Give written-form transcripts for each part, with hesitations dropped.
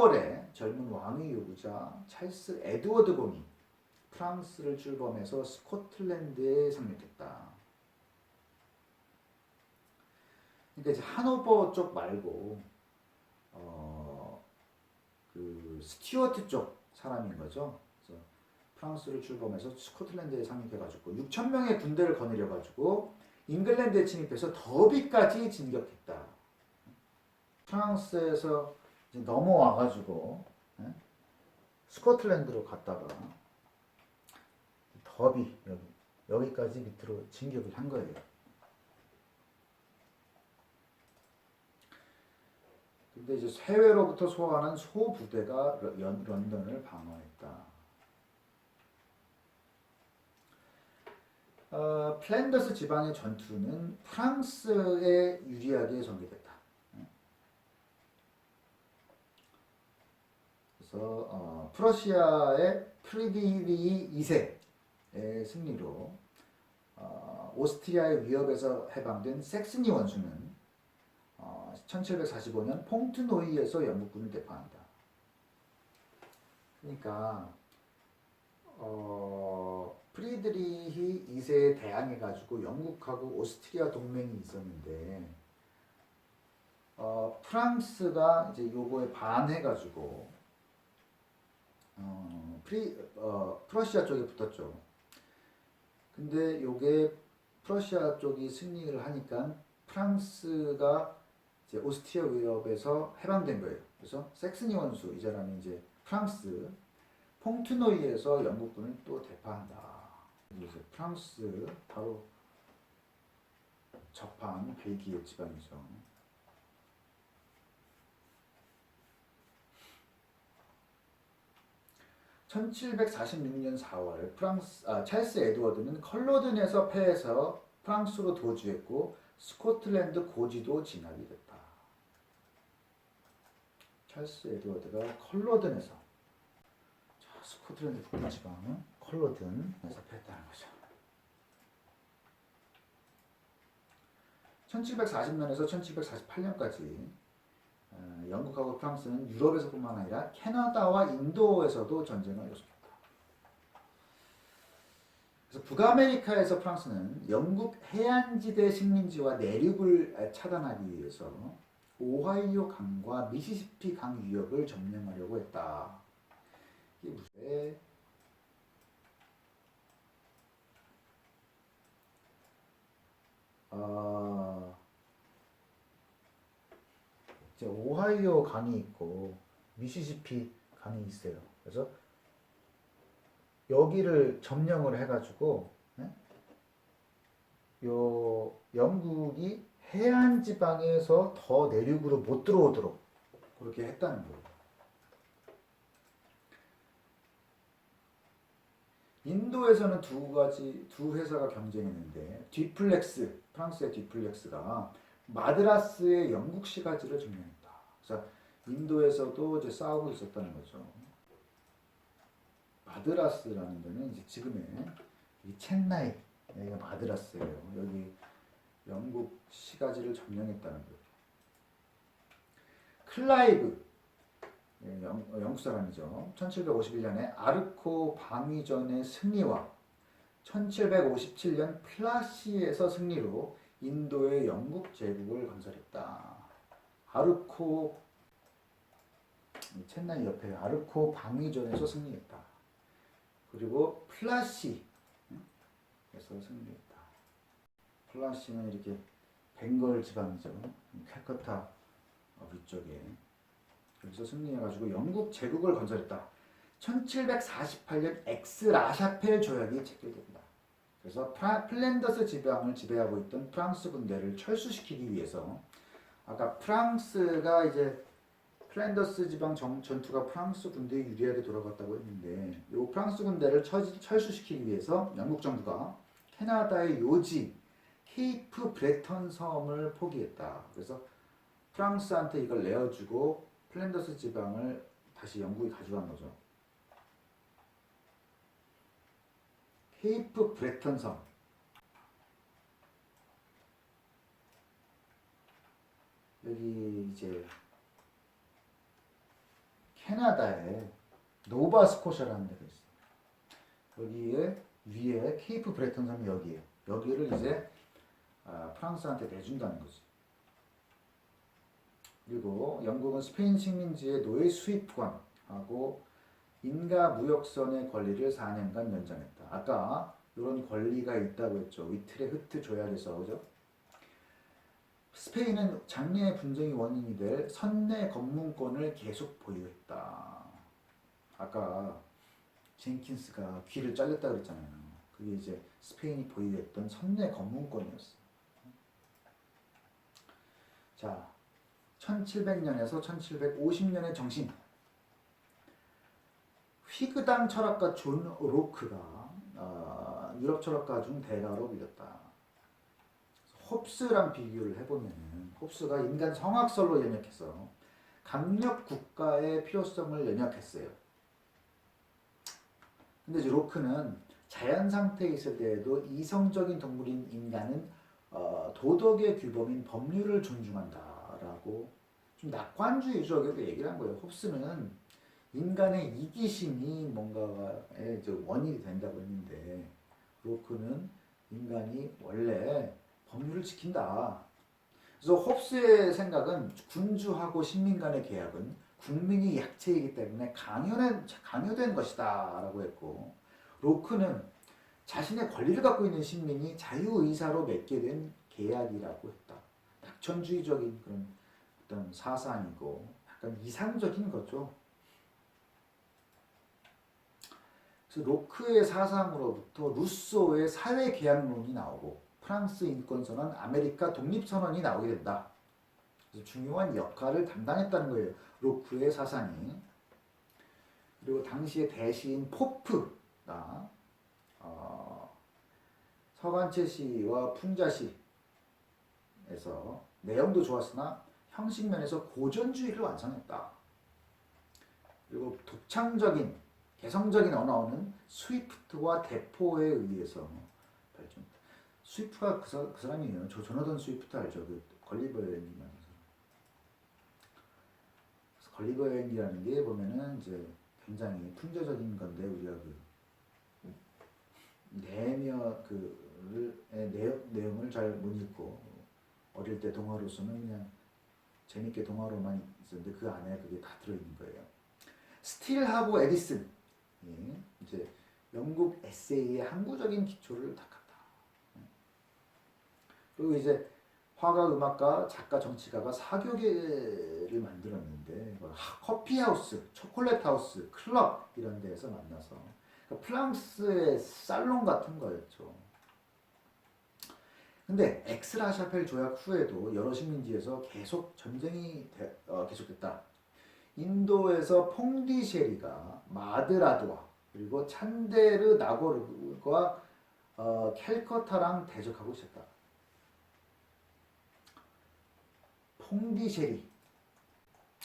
6월에 젊은 왕위 요구자 찰스 에드워드 공이 프랑스를 출범해서 스코틀랜드에 상륙했다. 그러니까 이제 하노버 쪽 말고 그 스튜어트 쪽 사람인 거죠. 그래서 프랑스를 출범해서 스코틀랜드에 상륙해가지고 6천 명의 군대를 거느려가지고 잉글랜드에 침입해서 더비까지 진격했다. 프랑스에서 이제 넘어와가지고 스코틀랜드로 갔다가 더비 여기까지 밑으로 진격을 한 거예요. 근데 이제 해외로부터 소환한 소부대가 런던을 방어했다. 플랜더스 지방의 전투는 프랑스에 유리하게 전개됐다. 그래서 프러시아의 프리드리히 2세의 승리로 오스트리아의 위협에서 해방된 섹스니 원수는 1745년 퐁트노이에서 영국군을 대파한다. 그러니까 프리드리히 2세에 대항해가지고 영국하고 오스트리아 동맹이 있었는데 프랑스가 이제 요거에 반해가지고 프러시아 쪽에 붙었죠. 근데 요게 프러시아 쪽이 승리를 하니까 프랑스가 이제 오스트리아 위협에서 해방된 거예요. 그래서 섹스니 원수 이 사람이 이제 프랑스 퐁트노이에서 영국군을 또 대파한다. 그래서 프랑스 바로 접한 벨기에 지방이죠. (1746년 4월) 찰스 에드워드는 컬로든에서 패해서 프랑스로 도주했고 스코틀랜드 고지도 진압이 됐다. 찰스 에드워드가 컬로든에서 스코틀랜드 북부지방 컬로든에서 패했다는 거죠. 1740년에서 1748년까지 영국하고 프랑스는 유럽에서뿐만 아니라 캐나다와 인도에서도 전쟁을 계속했다. 그래서 북아메리카에서 프랑스는 영국 해안지대 식민지와 내륙을 차단하기 위해서 오하이오 강과 미시시피 강 유역을 점령하려고 했다. 이게 무슨 이제 오하이오 강이 있고 미시시피 강이 있어요. 그래서 여기를 점령을 해가지고 요 영국이 해안 지방에서 더 내륙으로 못 들어오도록 그렇게 했다는 거예요. 인도에서는 두 회사가 경쟁했는데 디플렉스, 프랑스의 디플렉스가 마드라스의 영국 시가지를 점령했다. 그래서 인도에서도 이제 싸우고 있었다는 거죠. 마드라스라는 데는 이제 지금의 이 첸나이, 여기가 마드라스예요. 여기 영국 시가지를 점령했다는 거예요. 클라이브, 영국 사람이죠. 1751년에 아르코 방위전의 승리와 1757년 플라시에서 승리로 인도의 영국 제국을 건설했다. 아르코, 첸나이 옆에 아르코 방위전에서 승리했다. 그리고 플라시에서 승리했다. 플라시는 이렇게 벵걸 지방이죠. 칼커타 위쪽에. 여기서 승리해가지고 영국 제국을 건설했다. 1748년 엑스라샤펠 조약이 체결됩니다. 그래서 플랜더스 지방을 지배하고 있던 프랑스 군대를 철수시키기 위해서 아까 프랑스가 이제 플랜더스 지방 전투가 프랑스 군대에 유리하게 돌아갔다고 했는데 이 프랑스 군대를 철수시키기 위해서 영국 정부가 캐나다의 요지 케이프 브레턴 섬을 포기했다. 그래서 프랑스한테 이걸 내어주고 플랜더스 지방을 다시 영국이 가져간 거죠. 케이프 브레턴 섬. 여기 이제 캐나다에 노바스코샤라는 데가 있어요. 여기에 위에 케이프 브레톤 섬이 여기에요. 여기를 이제 프랑스한테 내준다는 거지. 그리고 영국은 스페인 식민지의 노예 수입권하고 인가 무역선의 권리를 4년간 연장했다. 아까 이런 권리가 있다고 했죠. 위트레흐트 조약에서, 그죠? 스페인은 장래의 분쟁의 원인이 될 선내 검문권을 계속 보유했다. 아까 젠킨스가 귀를 잘렸다 그랬잖아요. 그게 이제 스페인이 보유했던 선내 검문권이었어. 자, 1700년에서 1750년의 정신. 휘그당 철학가 존 로크가 유럽 철학가 중 대가로 불렸다. 홉스랑 비교를 해보면은 홉스가 인간 성악설로 연역해서 강력 국가의 필요성을 연역했어요. 근데 이제 로크는 자연 상태에 있을 때에도 이성적인 동물인 인간은 도덕의 규범인 법률을 존중한다라고 좀 낙관주의적으로 얘기를 한 거예요. 홉스는 인간의 이기심이 뭔가의 원인이 된다고 했는데 로크는 인간이 원래 법률을 지킨다. 그래서 홉스의 생각은 군주하고 신민 간의 계약은 국민이 약체이기 때문에 강요된 것이다 라고 했고, 로크는 자신의 권리를 갖고 있는 신민이 자유의사로 맺게 된 계약이라고 했다. 낙천주의적인 그런 어떤 사상이고 약간 이상적인 거죠. 그래서 로크의 사상으로부터 루소의 사회계약론이 나오고 프랑스 인권선언, 아메리카 독립선언이 나오게 된다. 그래서 중요한 역할을 담당했다는 거예요. 로크의 사상이. 그리고 당시의 대시인 포프가 서간체시와 풍자시에서 내용도 좋았으나 형식면에서 고전주의를 완성했다. 그리고 독창적인 개성적인 언어는 스위프트와 대포에 의해서 발전했다. 스위프트가 그 사람이에요. 조나단 스위프트 알죠? 그 걸리버 여행이라는 사람. 그래서 걸리버 여행이라는 게 보면은 이제 굉장히 풍자적인 건데 우리가 그 내용을 잘 못 읽고 어릴 때 동화로서는 그냥 재밌게 동화로만 있었는데 그 안에 그게 다 들어있는 거예요. 스틸하고 에디슨, 이제 영국 에세이의 항구적인 기초를 닦았다. 그리고 이제 화가, 음악가, 작가, 정치가가 사교계를 만들었는데 커피하우스, 초콜릿하우스, 클럽 이런 데에서 만나서 그러니까 프랑스의 살롱 같은 거였죠. 근데 엑스라샤펠 조약 후에도 여러 식민지에서 계속 전쟁이 계속됐다. 인도에서 퐁디셰리가 마드라드와 그리고 찬데르 나고르가 캘커타랑 대적하고 있었다. 퐁디셰리,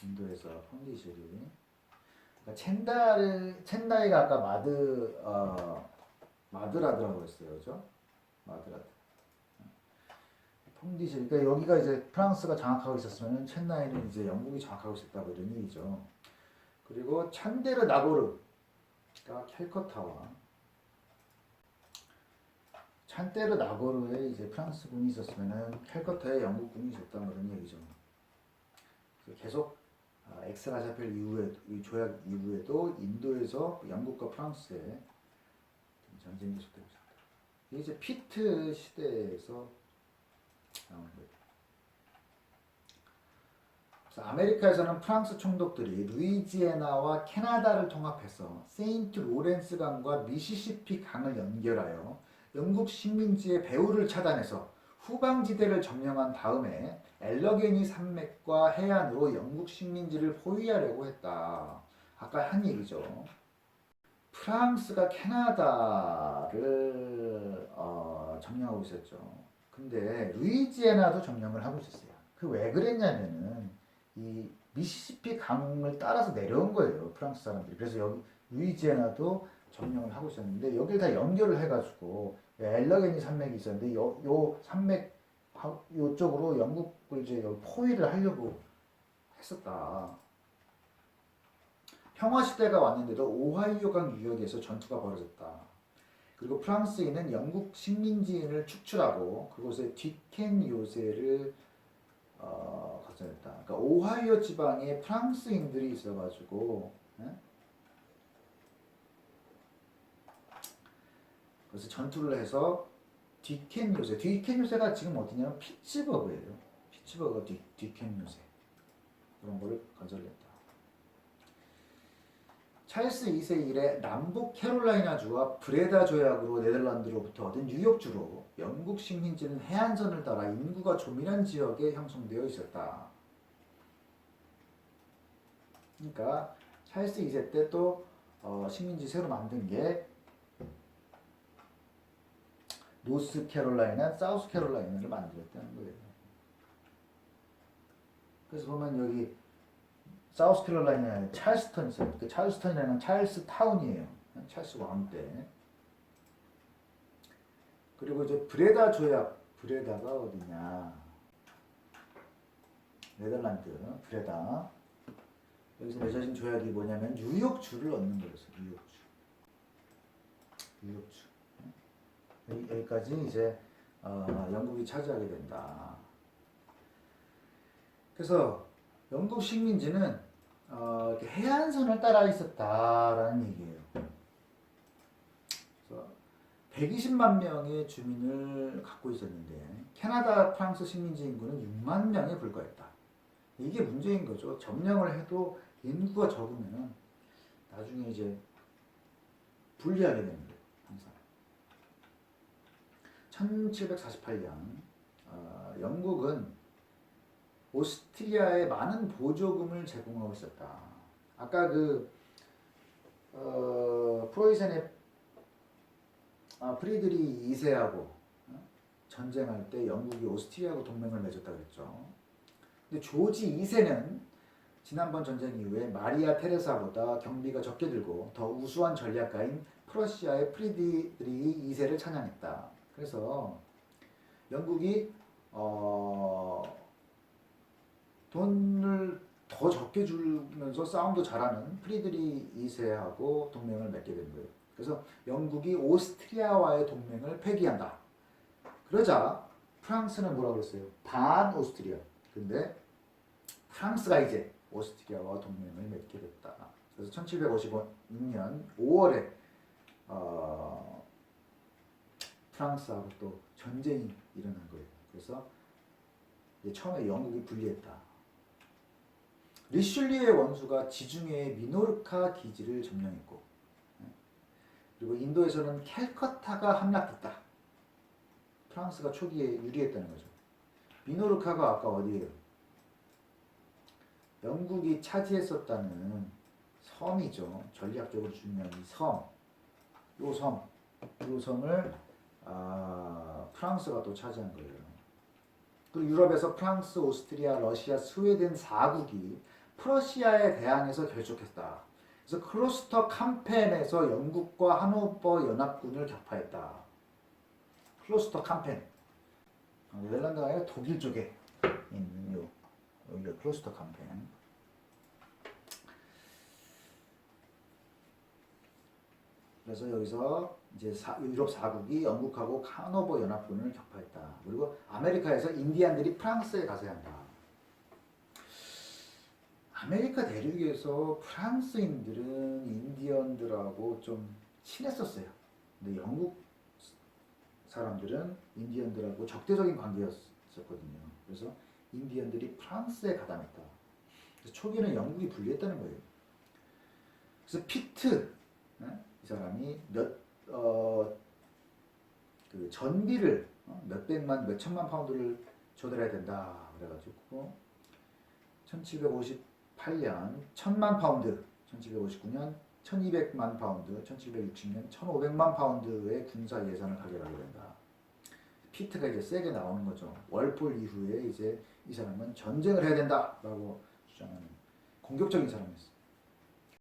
인도에서 퐁디셰리. 그러니까 첸다이가 아까 마드라드라고 했어요, 그죠? 마드라드. 퐁디셰리. 그러니까 여기가 이제 프랑스가 장악하고 있었으면 첸나이는 이제 영국이 장악하고 있었다고 이런 얘기죠. 그리고 찬데르 나고르가 캘커타와 찬데르 나고르에 이제 프랑스군이 있었으면은 캘커타에 영국군이 있었다 그런 얘기죠. 그래서 계속 엑스라샤펠 이후에 이 조약 이후에도 인도에서 영국과 프랑스의 전쟁이 계속되고 있었다. 이게 이제 피트 시대에서 나온 거예요. 그래서 아메리카에서는 프랑스 총독들이 루이지애나와 캐나다를 통합해서 세인트 로렌스 강과 미시시피 강을 연결하여 영국 식민지의 배후를 차단해서 후방지대를 점령한 다음에 엘러게니 산맥과 해안으로 영국 식민지를 포위하려고 했다. 아까 한 얘기죠. 프랑스가 캐나다를 점령하고 있었죠. 근데 루이지애나도 점령을 하고 있었어요. 그 왜 그랬냐면은 이 미시시피 강을 따라서 내려온 거예요. 프랑스 사람들이. 그래서 여기 루이지애나도 점령을 하고 있었는데 여기를 다 연결을 해가지고 엘러게니 산맥이 있었는데 요 산맥 요쪽으로 영국을 이제 포위를 하려고 했었다. 평화 시대가 왔는데도 오하이오강 유역에서 전투가 벌어졌다. 그리고 프랑스인은 영국 식민지인을 축출하고 그곳에 뒤켄 요새를 거절했다. 그러니까 오하이오 지방에 프랑스인들이 있어가지고, 예? 그래서 전투를 해서 뒤켄 요새가 지금 어디냐면 피츠버그예요. 피츠버그 뒤켄 요새 그런 거를 거절했다. 찰스 2세 이래 남북 캐롤라이나주와 브레다 조약으로 네덜란드로부터 얻은 뉴욕주로 영국 식민지는 해안선을 따라 인구가 조밀한 지역에 형성되어 있었다. 그러니까 찰스 2세 때 또 식민지 새로 만든 게 노스 캐롤라이나, 사우스 캐롤라이나를 만들었다는 거예요. 그래서 보면 여기 사우스 캐롤라이나에 찰스턴 있어요. 그 찰스턴이라는 찰스 타운이에요. 찰스 왕 때. 그리고 이제 브레다 조약, 브레다가 어디냐? 네덜란드 브레다. 여기서 맺어진 조약이 뭐냐면 뉴욕주를 얻는 거였어요. 뉴욕주. 여기까지 이제 영국이 차지하게 된다. 그래서 영국 식민지는 이렇게 해안선을 따라 있었다라는 얘기예요. 그래서 120만 명의 주민을 갖고 있었는데 캐나다, 프랑스 식민지 인구는 6만 명에 불과했다. 이게 문제인 거죠. 점령을 해도 인구가 적으면 나중에 이제 불리하게 되는 거예요. 항상. 1748년 영국은 오스트리아에 많은 보조금을 제공하고 있었다. 아까 그 프로이센의 프리드리 2세하고 전쟁할 때 영국이 오스트리아하고 동맹을 맺었다 그랬죠. 근데 조지 2세는 지난번 전쟁 이후에 마리아 테레사보다 경비가 적게 들고 더 우수한 전략가인 프러시아의 프리드리 2세를 찬양했다. 그래서 영국이 돈을 더 적게 주면서 싸움도 잘하는 프리드리 2세하고 동맹을 맺게 된 거예요. 그래서 영국이 오스트리아와의 동맹을 폐기한다. 그러자 프랑스는 뭐라고 그랬어요? 반 오스트리아. 근데 프랑스가 이제 오스트리아와 동맹을 맺게 됐다. 그래서 1756년 5월에 프랑스하고 또 전쟁이 일어난 거예요. 그래서 처음에 영국이 불리했다. 리슐리의 원수가 지중해의 미노르카 기지를 점령했고, 그리고 인도에서는 캘커타가 함락됐다. 프랑스가 초기에 유리했다는 거죠. 미노르카가 아까 어디예요? 영국이 차지했었다는 섬이죠. 전략적으로 중요한 이 섬. 요 섬을 프랑스가 또 차지한 거예요. 그리고 유럽에서 프랑스, 오스트리아, 러시아, 스웨덴 4국이 프러시아에 대항해서 결속했다. 그래서 클로스터 캠페인에서 영국과 하노버 연합군을 격파했다. 클로스터 캠페인. 네덜란드가 아니라 독일 쪽에 있는 여기가 클로스터 캠페인. 그래서 여기서 이제 유럽 4국이 영국하고 하노버 연합군을 격파했다. 그리고 아메리카에서 인디안들이 프랑스에 가서야 한다. 아메리카 대륙에서 프랑스인들은 인디언들하고 좀 친했었어요. 근데 영국 사람들은 인디언들하고 적대적인 관계였었거든요. 그래서 인디언들이 프랑스에 가담했다. 그래서 초기에는 영국이 불리했다는 거예요. 그래서 피트, 이 사람이 그 전비를 몇천만 파운드를 조달해야 된다. 그래가지고 1758년 1000만 파운드, 1759년 1200만 파운드, 1760년 1500만 파운드의 군사 예산을 가결하게 된다. 피트가 이제 세게 나오는 거죠. 월폴 이후에 이제 이 사람은 전쟁을 해야 된다라고 주장하는 공격적인 사람이었어요.